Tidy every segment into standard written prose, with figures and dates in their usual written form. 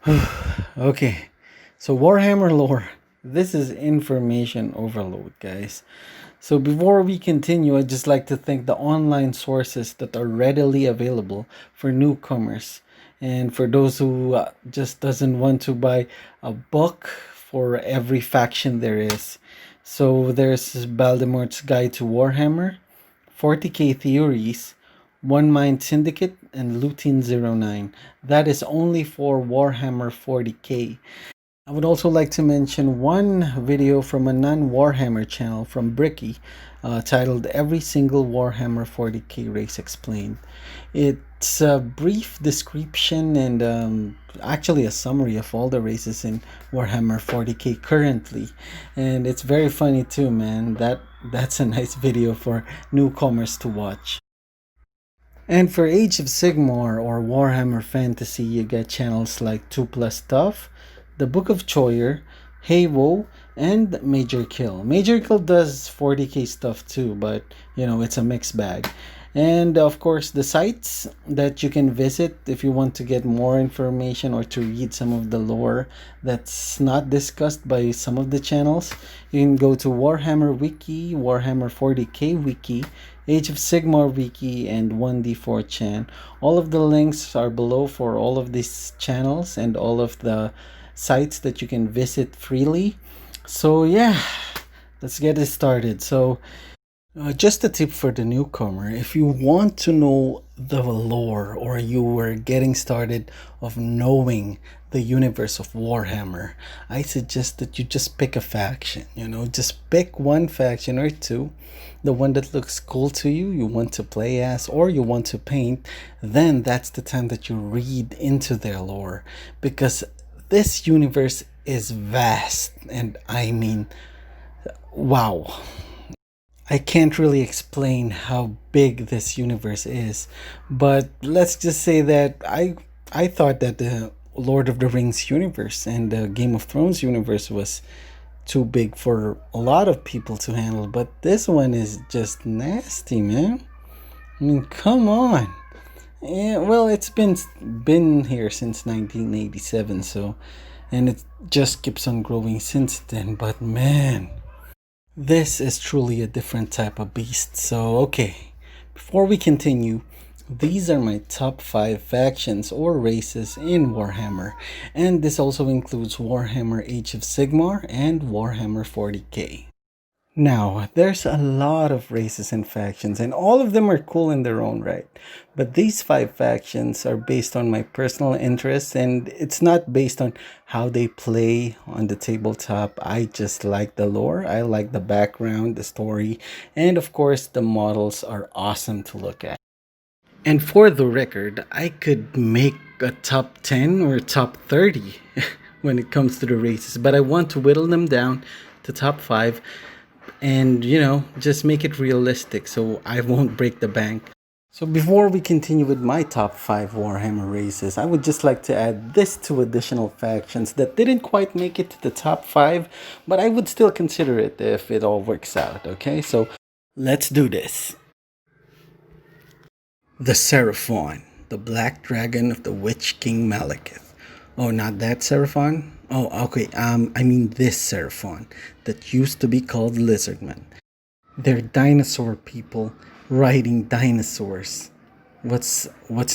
Okay, so Warhammer Lore. This is information overload, guys. So before we continue, I'd just like to thank the online sources that are readily available for newcomers. And for those who just doesn't want to buy a book for every faction there is. So there's Baldemort's Guide to Warhammer, 40k Theories, OneMindSyndicate, and Lutin09. That is only for Warhammer 40k. I would also like to mention one video from a non-Warhammer channel from Bricky titled Every Single Warhammer 40k Race Explained. It's a brief description and actually a summary of all the races in Warhammer 40k currently. And it's very funny too, man. That's a nice video for newcomers to watch. And for Age of Sigmar or Warhammer Fantasy, you get channels like 2 Plus Stuff, the Book of Choyer, HeyWoah, and Majorkill. Majorkill does 40k stuff too, but it's a mixed bag. And of course, the sites that you can visit if you want to get more information or to read some of the lore that's not discussed by some of the channels, you can go to Warhammer Wiki, Warhammer 40k Wiki, Age of Sigmar Wiki, and 1D4chan. All of the links are below for all of these channels and all of the sites that you can visit freely. So yeah, let's get it started. So just a tip for the newcomer: if you want to know the lore or you were getting started of knowing the universe of Warhammer, I suggest that you just pick a faction. Just pick one faction or two, the one that looks cool to you, you want to play as, or you want to paint. Then that's the time that you read into their lore, because this universe is vast, and I mean, wow. I can't really explain how big this universe is, but let's just say that I thought that the Lord of the Rings universe and the Game of Thrones universe was too big for a lot of people to handle, but this one is just nasty, man. I mean, come on. Yeah, well, it's been here since 1987, so, and it just keeps on growing since then, but man, this is truly a different type of beast. So, okay, before we continue, these are my top 5 factions or races in Warhammer, and this also includes Warhammer Age of Sigmar and Warhammer 40k. Now, there's a lot of races and factions, and all of them are cool in their own right. But these 5 factions are based on my personal interests, and it's not based on how they play on the tabletop. I just like the lore, I like the background, the story, and of course, the models are awesome to look at. And for the record, I could make a top 10 or top 30 when it comes to the races, but I want to whittle them down to top 5 and just make it realistic so I won't break the bank. So before we continue with my top 5 Warhammer races, I would just like to add this 2 additional factions that didn't quite make it to the top 5, but I would still consider it if it all works out. Okay, so let's do this. The Seraphine, the Black Dragon of the Witch King Malekith. Oh, not that Seraphine? Oh, okay, I mean this Seraphine that used to be called Lizardmen. They're dinosaur people riding dinosaurs. What's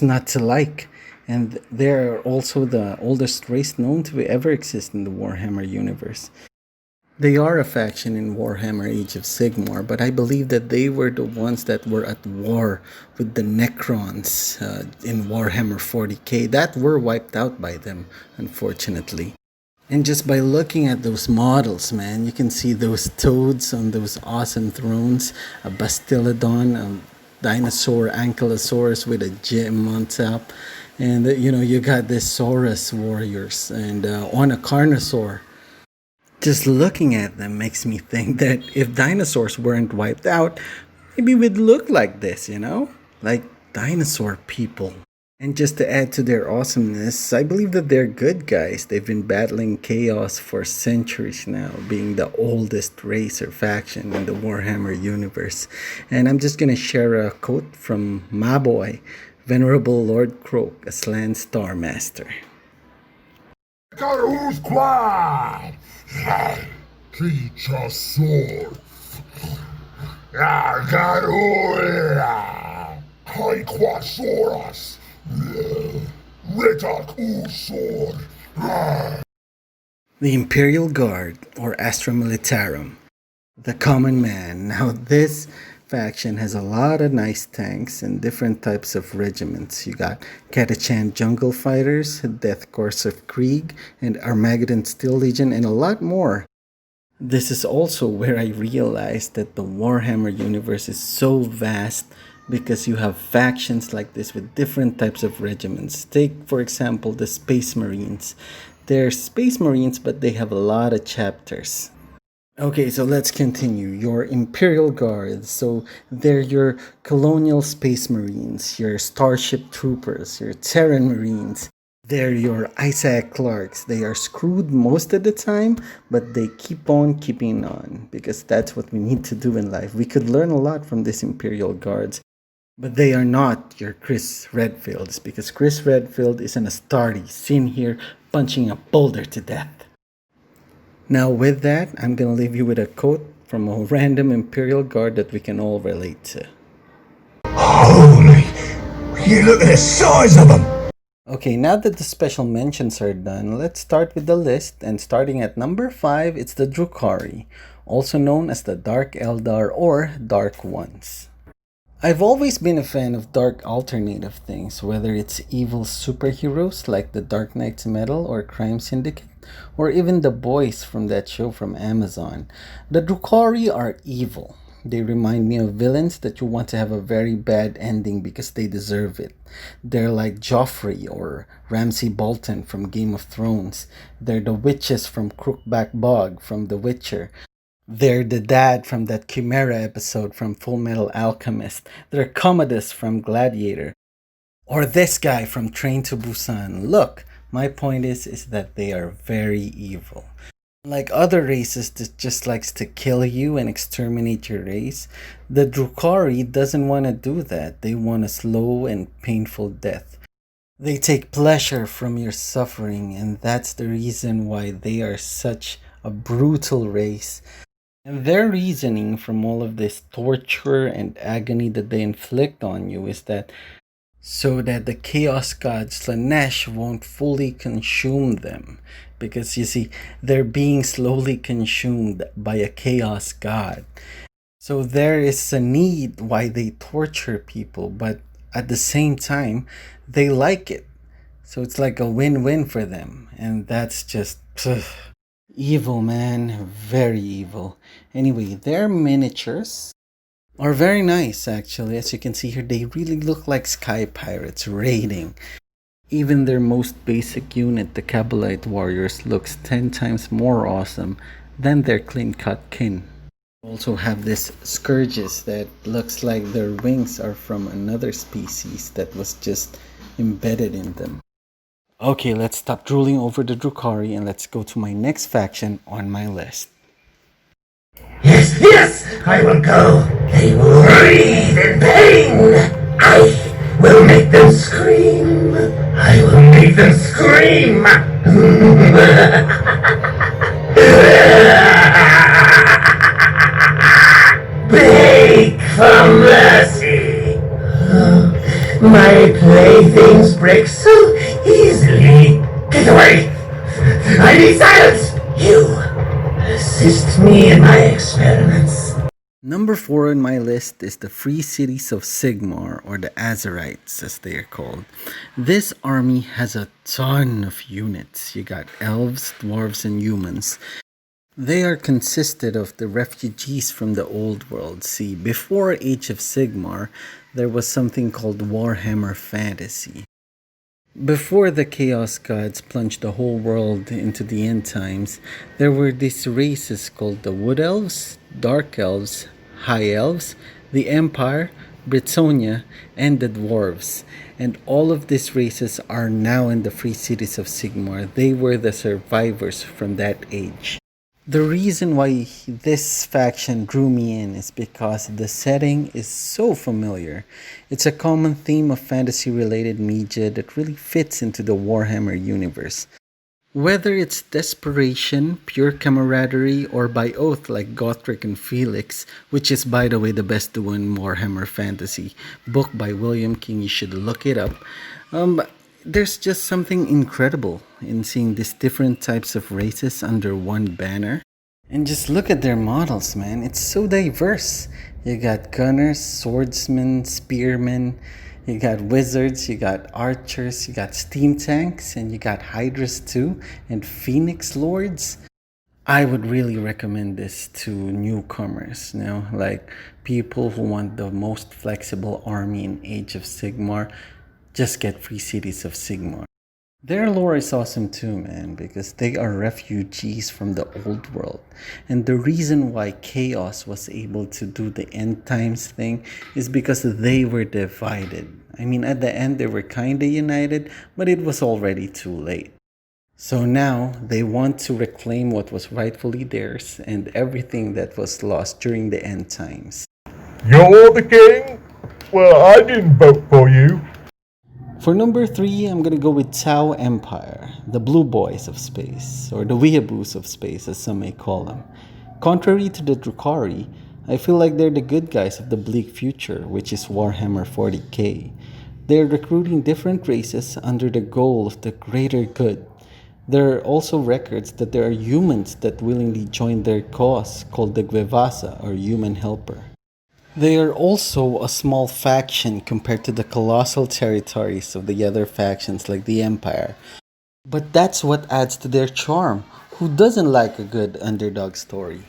not to like? And they're also the oldest race known to ever exist in the Warhammer universe. They are a faction in Warhammer Age of Sigmar, but I believe that they were the ones that were at war with the Necrons in Warhammer 40k that were wiped out by them, unfortunately. And just by looking at those models, man, you can see those toads on those awesome thrones, a Bastiladon, a dinosaur Ankylosaurus with a gem on top, and you got this Saurus warriors and on a Carnosaur. Just looking at them makes me think that if dinosaurs weren't wiped out, maybe we'd look like this, like dinosaur people. And just to add to their awesomeness, I believe that they're good guys. They've been battling chaos for centuries now, being the oldest race or faction in the Warhammer universe. And I'm just going to share a quote from my boy, Venerable Lord Croak, Aslan Starmaster. Who's quad? Teach us sword. Garula. Hai quasoras. Ritak usor. The Imperial Guard, or Astra Militarum. The Common Man. Now this faction has a lot of nice tanks and different types of regiments. You got Catachan Jungle Fighters, Death Course of Krieg, and Armageddon Steel Legion, and a lot more. This is also where I realized that the Warhammer universe is so vast because you have factions like this with different types of regiments. Take, for example, the Space Marines. They're Space Marines, but they have a lot of chapters. Okay, so let's continue. Your Imperial Guards. So they're your Colonial Space Marines, your Starship Troopers, your Terran Marines. They're your Isaac Clarks. They are screwed most of the time, but they keep on keeping on because that's what we need to do in life. We could learn a lot from these Imperial Guards, but they are not your Chris Redfields because Chris Redfield is an Astarte seen here punching a boulder to death. Now with that, I'm going to leave you with a quote from a random Imperial Guard that we can all relate to. Holy! You look at the size of them! Okay, now that the special mentions are done, let's start with the list, and starting at number 5, it's the Drukari, also known as the Dark Eldar or Dark Ones. I've always been a fan of dark alternative things, whether it's evil superheroes like the Dark Knight's Metal or Crime Syndicate, or even the boys from that show from Amazon. The Drukari are evil. They remind me of villains that you want to have a very bad ending because they deserve it. They're like Joffrey or Ramsay Bolton from Game of Thrones. They're the witches from Crookback Bog from The Witcher. They're the dad from that Chimera episode from Full Metal Alchemist. They're Commodus from Gladiator. Or this guy from Train to Busan. Look, my point is that they are very evil. Like other races that just likes to kill you and exterminate your race, the Drukari doesn't want to do that. They want a slow and painful death. They take pleasure from your suffering, and that's the reason why they are such a brutal race. And their reasoning from all of this torture and agony that they inflict on you is that so that the Chaos God Slanesh won't fully consume them. Because you see, they're being slowly consumed by a Chaos God. So there is a need why they torture people, but at the same time, they like it. So it's like a win-win for them. And that's just evil, man. Very evil. Anyway, their miniatures are very nice, actually. As you can see here, they really look like sky pirates raiding. Even their most basic unit, the Kabbalite warriors, looks 10 times more awesome than their clean-cut kin. Also have this scourges that looks like their wings are from another species that was just embedded in them. Okay, let's stop drooling over the Drukari and let's go to my next faction on my list. Yes, yes! I will go! They will breathe in pain! I will make them scream! I will make them scream! Beg for mercy! My playthings break so easily! Get away! I need silence! You! Assist me in my experiments. Number 4 on my list is the Free Cities of Sigmar, or the Azerites as they are called. This army has a ton of units. You got elves, dwarves, and humans. They are consisted of the refugees from the old world. See, before Age of Sigmar, there was something called Warhammer Fantasy. Before the Chaos Gods plunged the whole world into the end times, there were these races called the Wood Elves, Dark Elves, High Elves, the Empire, Britonia, and the Dwarves. And all of these races are now in the Free Cities of Sigmar. They were the survivors from that age. The reason why this faction drew me in is because the setting is so familiar. It's a common theme of fantasy-related media that really fits into the Warhammer universe. Whether it's desperation, pure camaraderie, or by oath like Gotrek and Felix, which is by the way the best duo in Warhammer Fantasy, book by William King, you should look it up. There's just something incredible in seeing these different types of races under one banner. And just look at their models, man. It's so diverse. You got gunners, swordsmen, spearmen, you got wizards, you got archers, you got steam tanks, and you got hydras too, and phoenix lords. I would really recommend this to newcomers, like people who want the most flexible army in Age of Sigmar. Just get Free Cities of Sigmar. Their lore is awesome too, man, because they are refugees from the old world. And the reason why Chaos was able to do the end times thing is because they were divided. I mean, at the end, they were kinda united, but it was already too late. So now they want to reclaim what was rightfully theirs and everything that was lost during the end times. You're the king? Well, I didn't vote for you. For number 3, I'm gonna go with Tau Empire, the Blue Boys of Space, or the Weeaboos of Space as some may call them. Contrary to the Drukari, I feel like they're the good guys of the bleak future, which is Warhammer 40k. They're recruiting different races under the goal of the greater good. There are also records that there are humans that willingly join their cause, called the Gwevasa, or Human Helper. They are also a small faction compared to the colossal territories of the other factions like the Empire. But that's what adds to their charm. Who doesn't like a good underdog story?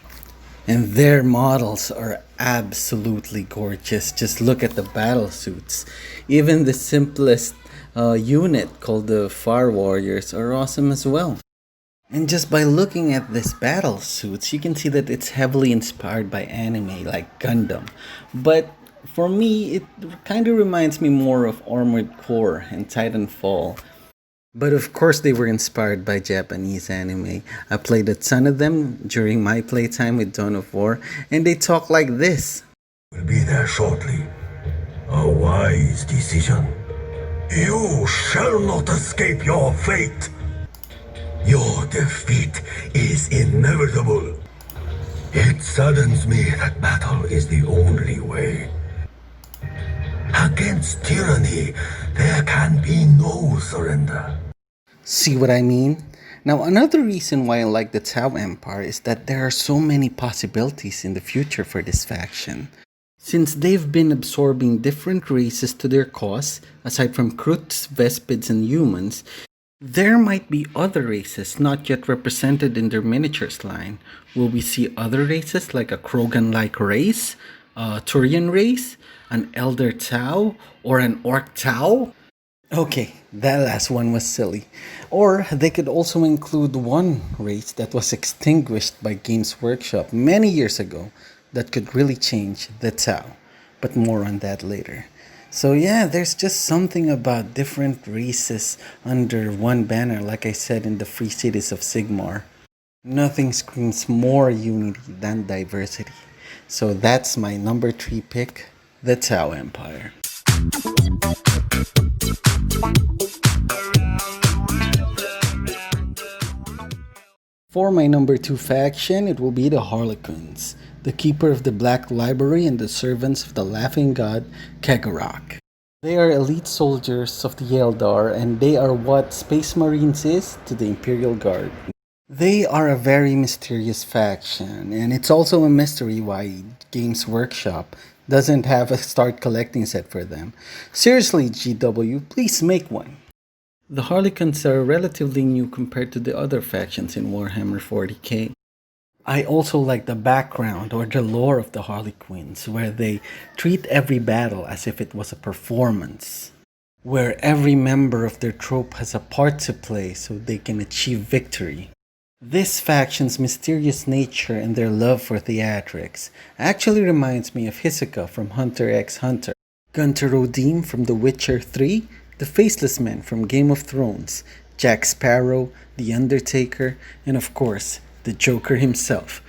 And their models are absolutely gorgeous. Just look at the battle suits. Even the simplest unit called the Far Warriors are awesome as well. And just by looking at this battle suits, you can see that it's heavily inspired by anime like Gundam. But for me, it kind of reminds me more of Armored Core and Titanfall. But of course, they were inspired by Japanese anime. I played a ton of them during my playtime with Dawn of War, and they talk like this. We'll be there shortly. A wise decision. You shall not escape your fate. Your defeat is inevitable. It saddens me that battle is the only way. Against tyranny, there can be no surrender. See what I mean? Now, another reason why I like the Tau Empire is that there are so many possibilities in the future for this faction. Since they've been absorbing different races to their cause, aside from Kroots, Vespids, and humans, there might be other races not yet represented in their miniatures line. Will we see other races like a Krogan-like race, a Turian race, an Elder Tau, or an Orc Tau? Okay, that last one was silly. Or they could also include one race that was extinguished by Games Workshop many years ago that could really change the Tau. But more on that later. So yeah, there's just something about different races under one banner, like I said in the Free Cities of Sigmar. Nothing screams more unity than diversity. So that's my number 3 pick, the Tau Empire. For my number 2 faction, it will be the Harlequins, the keeper of the Black Library and the servants of the laughing god Kegarak. They are elite soldiers of the Eldar, and they are what Space Marines is to the Imperial Guard. They are a very mysterious faction, and it's also a mystery why Games Workshop doesn't have a start collecting set for them. Seriously, GW, please make one. The Harlequins are relatively new compared to the other factions in Warhammer 40k. I also like the background or the lore of the Harlequins, where they treat every battle as if it was a performance, where every member of their troop has a part to play so they can achieve victory. This faction's mysterious nature and their love for theatrics actually reminds me of Hisoka from Hunter x Hunter, Gunter Odim from The Witcher 3, the Faceless Men from Game of Thrones, Jack Sparrow, The Undertaker, and of course, the Joker himself,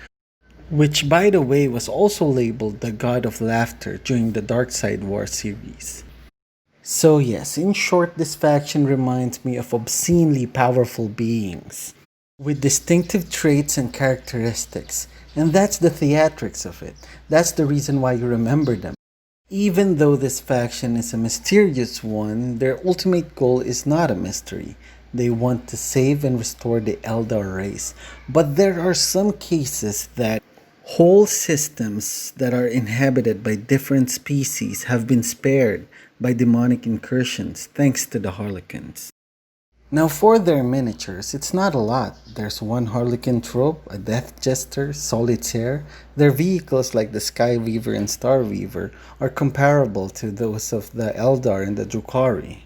which by the way was also labeled the God of Laughter during the Dark Side War series. So yes, in short, this faction reminds me of obscenely powerful beings with distinctive traits and characteristics. And that's the theatrics of it. That's the reason why you remember them. Even though this faction is a mysterious one, their ultimate goal is not a mystery. They want to save and restore the Eldar race. But there are some cases that whole systems that are inhabited by different species have been spared by demonic incursions thanks to the Harlequins. Now, for their miniatures, it's not a lot. There's one Harlequin trope, a Death Jester, Solitaire. Their vehicles, like the Sky Weaver and Star Weaver, are comparable to those of the Eldar and the Drukari.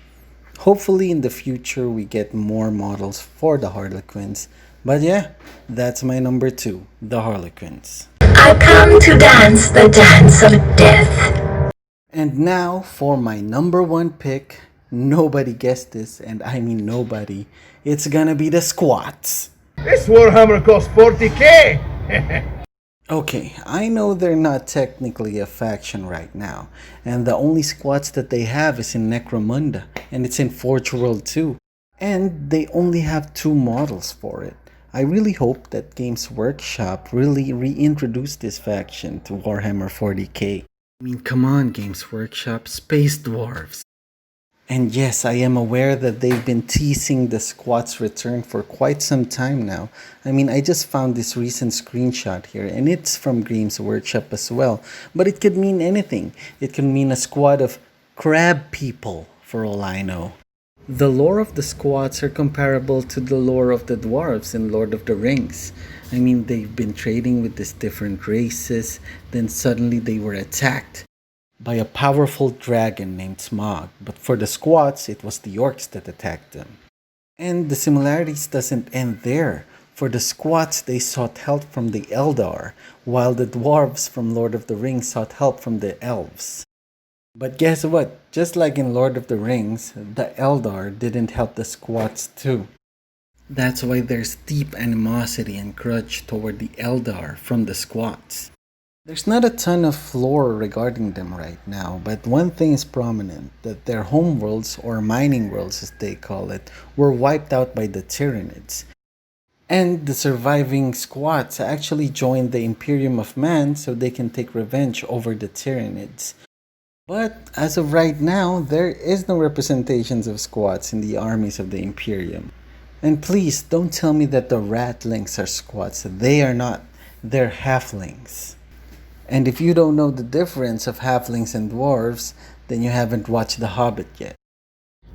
Hopefully, in the future, we get more models for the Harlequins. But yeah, that's my number 2, the Harlequins. I come to dance the dance of death. And now for my number 1 pick. Nobody guessed this, and I mean nobody. It's gonna be the Squats. This Warhammer costs 40k! Okay, I know they're not technically a faction right now, and the only Squats that they have is in Necromunda, and it's in Forge World 2, and they only have 2 models for it. I really hope that Games Workshop really reintroduced this faction to Warhammer 40k. I mean, come on, Games Workshop, Space Dwarves. And yes, I am aware that they've been teasing the Squat's return for quite some time now. I mean, I just found this recent screenshot here, and it's from Games Workshop as well. But it could mean anything. It could mean a squad of crab people, for all I know. The lore of the Squats are comparable to the lore of the Dwarves in Lord of the Rings. I mean, they've been trading with these different races, then suddenly they were attacked by a powerful dragon named Smog, but for the Squats, it was the Orcs that attacked them. And the similarities doesn't end there. For the Squats, they sought help from the Eldar, while the Dwarves from Lord of the Rings sought help from the Elves. But guess what? Just like in Lord of the Rings, the Eldar didn't help the Squats too. That's why there's deep animosity and grudge toward the Eldar from the Squats. There's not a ton of lore regarding them right now, but one thing is prominent, that their homeworlds, or mining worlds as they call it, were wiped out by the Tyranids. And the surviving Squats actually joined the Imperium of Man so they can take revenge over the Tyranids. But as of right now, there is no representations of Squats in the armies of the Imperium. And please, don't tell me that the Ratlings are Squats. They are not. They're Halflings. And if you don't know the difference of halflings and dwarves, then you haven't watched The Hobbit yet.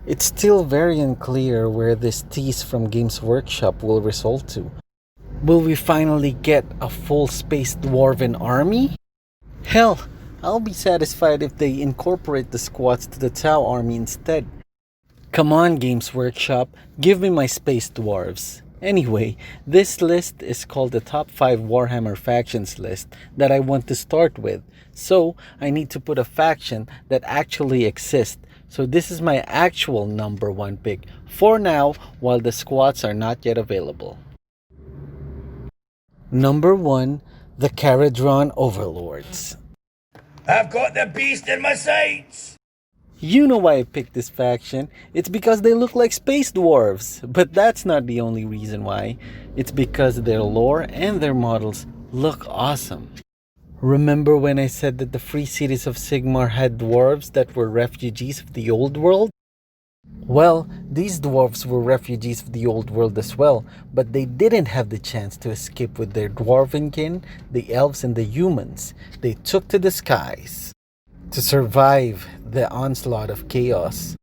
It's still very unclear where this tease from Games Workshop will result to. Will we finally get a full space dwarven army? Hell, I'll be satisfied if they incorporate the Squats to the Tau army instead. Come on, Games Workshop, give me my space dwarves. Anyway, this list is called the top 5 Warhammer factions list that I want to start with. So, I need to put a faction that actually exists. So this is my actual number 1 pick for now, while the Squats are not yet available. Number 1, the Caradron Overlords. I've got the beast in my sights! You know why I picked this faction. It's because they look like space dwarves. But that's not the only reason why. It's because their lore and their models look awesome. Remember when I said that the free cities of Sigmar had dwarves that were refugees of the old world? Well, these dwarves were refugees of the old world as well, but they didn't have the chance to escape with their dwarven kin, the elves and the humans. They took to the skies to survive the onslaught of chaos.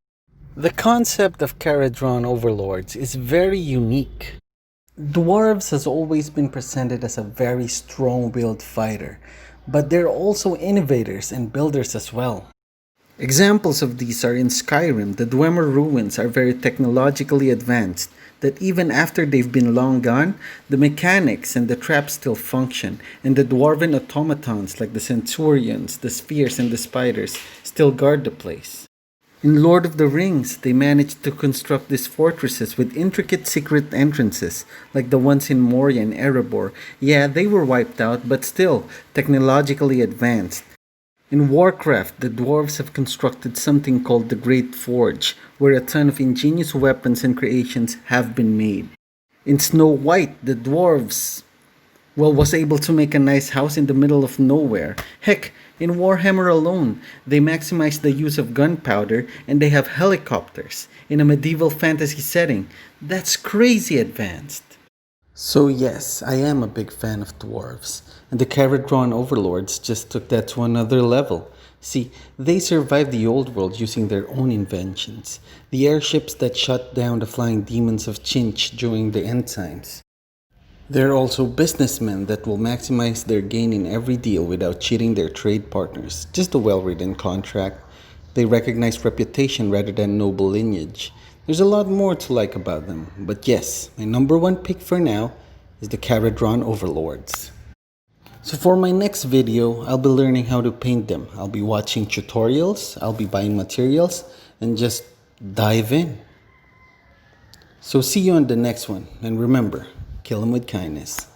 The concept of Caradron Overlords is very unique. Dwarves has always been presented as a very strong-willed fighter, but they're also innovators and builders as well. Examples of these are in Skyrim. The Dwemer ruins are very technologically advanced, that even after they've been long gone, the mechanics and the traps still function, and the dwarven automatons like the centurions, the spheres, and the spiders still guard the place. In Lord of the Rings, they managed to construct these fortresses with intricate secret entrances, like the ones in Moria and Erebor. Yeah, they were wiped out, but still technologically advanced. In Warcraft, the Dwarves have constructed something called the Great Forge, where a ton of ingenious weapons and creations have been made. In Snow White, the Dwarves, was able to make a nice house in the middle of nowhere. Heck, in Warhammer alone, they maximize the use of gunpowder and they have helicopters in a medieval fantasy setting. That's crazy advanced. So yes, I am a big fan of dwarves, and the Caradron overlords just took that to another level. See, they survived the old world using their own inventions, the airships that shut down the flying demons of Chinch during the end times. They're also businessmen that will maximize their gain in every deal without cheating their trade partners. Just a well-written contract. They recognize reputation rather than noble lineage. There's a lot more to like about them, but yes, my number one pick for now is the Caradron Overlords. So for my next video, I'll be learning how to paint them. I'll be watching tutorials, I'll be buying materials, and just dive in. So see you on the next one, and remember, kill them with kindness.